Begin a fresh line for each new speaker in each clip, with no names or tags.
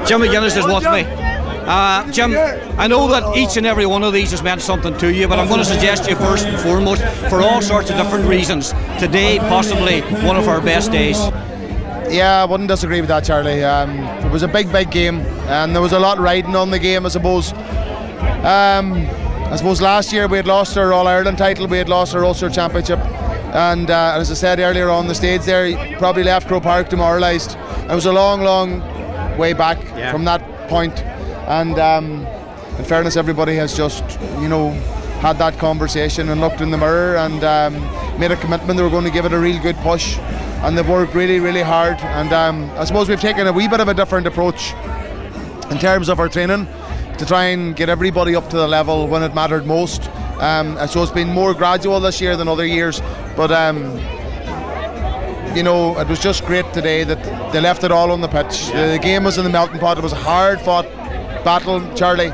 Jim McGuinness is with me. Jim, I know that each and every one of these has meant something to you, but I'm going to suggest to you first and foremost, for all sorts of different reasons, today possibly one of our best days.
Yeah, I wouldn't disagree with that, Charlie. It was a big game, and there was a lot riding on the game, I suppose. I suppose last year we had lost our All-Ireland title, we had lost our Ulster Championship, and as I said earlier on the stage there, he probably left Croke Park demoralised. It was a long way back from that point, and in fairness, everybody has just, had that conversation and looked in the mirror and made a commitment they were going to give it a real good push, and they've worked really hard, and I suppose we've taken a wee bit of a different approach in terms of our training to try and get everybody up to the level when it mattered most. So it's been more gradual this year than other years, but it was just great today that they left it all on the pitch. The game was in the melting pot. It was a hard fought battle, Charlie,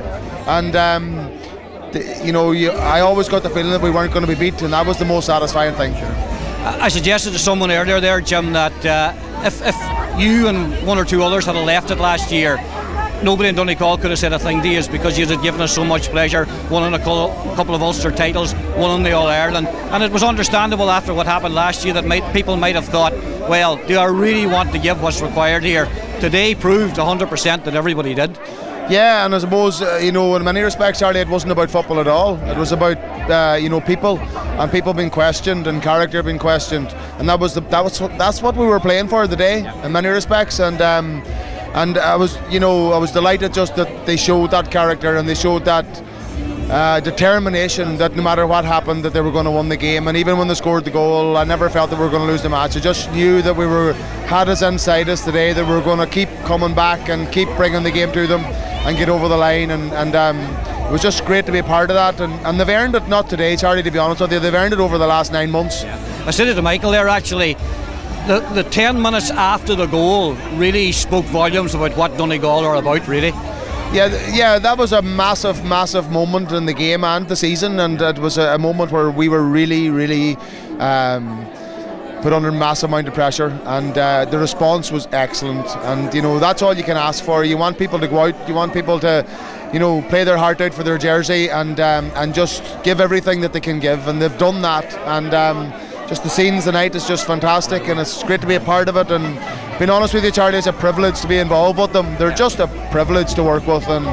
and I always got the feeling that we weren't going to be beat, and that was the most satisfying thing.
I suggested to someone earlier there, Jim, that if you and one or two others had left it last year, nobody in Donegal could have said a thing to us, because you had given us so much pleasure, won a couple of Ulster titles, won the All-Ireland, and it was understandable after what happened last year that people might have thought, well, do I really want to give what's required here? Today proved 100% that everybody did.
Yeah, and I suppose, in many respects, Charlie, it wasn't about football at all. It was about, people, and people being questioned, and character being questioned, and that's what we were playing for today, in many respects, and I was delighted just that they showed that character, and they showed that determination that no matter what happened, that they were going to win the game. And even when they scored the goal, I never felt that we were going to lose the match. I just knew that we had us inside us today, that we were going to keep coming back and keep bringing the game to them and get over the line. And it was just great to be a part of that. And they've earned it, not today, Charlie, to be honest with you. They've earned it over the last 9 months.
I said it to Michael there, actually. The 10 minutes after the goal really spoke volumes about what Donegal are about, really.
Yeah, that was a massive moment in the game and the season, and it was a moment where we were really put under a massive amount of pressure, and the response was excellent, and that's all you can ask for. You want people to go out, you want people to play their heart out for their jersey, and just give everything that they can give, and they've done that, and just the scenes tonight is just fantastic, and it's great to be a part of it. And being honest with you, Charlie, it's a privilege to be involved with them. They're just a privilege to work with, and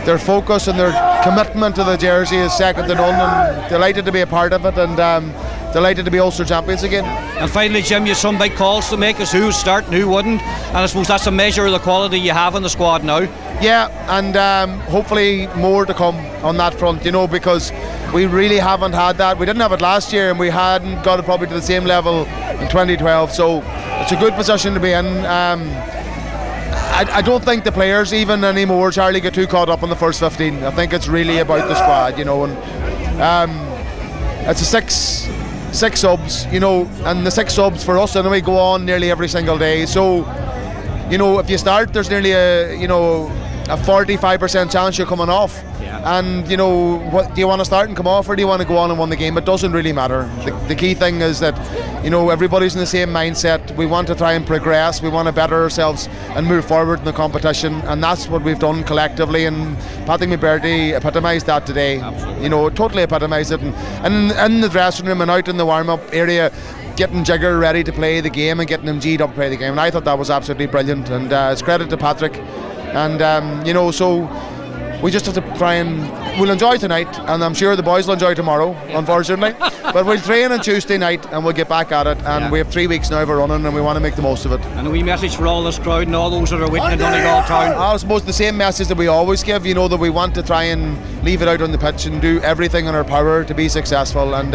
their focus and their commitment to the jersey is second to none, and delighted to be a part of it, and delighted to be Ulster champions again.
And finally, Jim, you have some big calls to make as who would start and who wouldn't, and I suppose that's a measure of the quality you have in the squad now.
Yeah, and hopefully more to come on that front, because we really haven't had that. We didn't have it last year, and we hadn't got it probably to the same level in 2012, so it's a good position to be in. I don't think the players even anymore, Charlie, get too caught up in the first 15. I think it's really about the squad, and it's a six subs, and the 6 subs for us anyway go on nearly every single day. So, if you start, there's nearly a 45% chance you're coming off. And what do you want to start and come off, or do you want to go on and win the game? It doesn't really matter. The key thing is that everybody's in the same mindset. We want to try and progress, we want to better ourselves and move forward in the competition, and that's what we've done collectively, and Patrick McBurdy epitomised that today. Totally epitomised it, and in the dressing room and out in the warm-up area, getting Jigger ready to play the game and getting him G'd up to play the game, and I thought that was absolutely brilliant, and it's credit to Patrick, and so we just have to try and we'll enjoy tonight, and I'm sure the boys will enjoy tomorrow, unfortunately. But we'll train on Tuesday night and we'll get back at it, and we have 3 weeks now of running, and we want to make the most of it.
And a wee message for all this crowd and all those that are waiting in Donegal town.
I suppose the same message that we always give, that we want to try and leave it out on the pitch and do everything in our power to be successful, and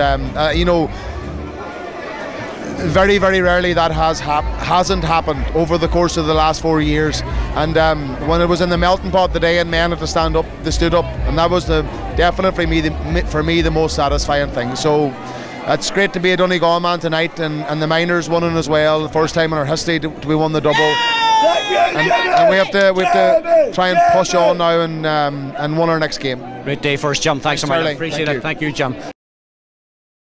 very rarely that hasn't happened over the course of the last 4 years, and when it was in the melting pot today and men had to stand up, they stood up, and that was definitely for me the most satisfying thing. So it's great to be a Donegal man tonight, and the minors winning as well, the first time in our history to we won the double, and we have to try and push on now and win our next game.
Great day for us, Jim. Thanks so much. Appreciate it. Thank you, Jim.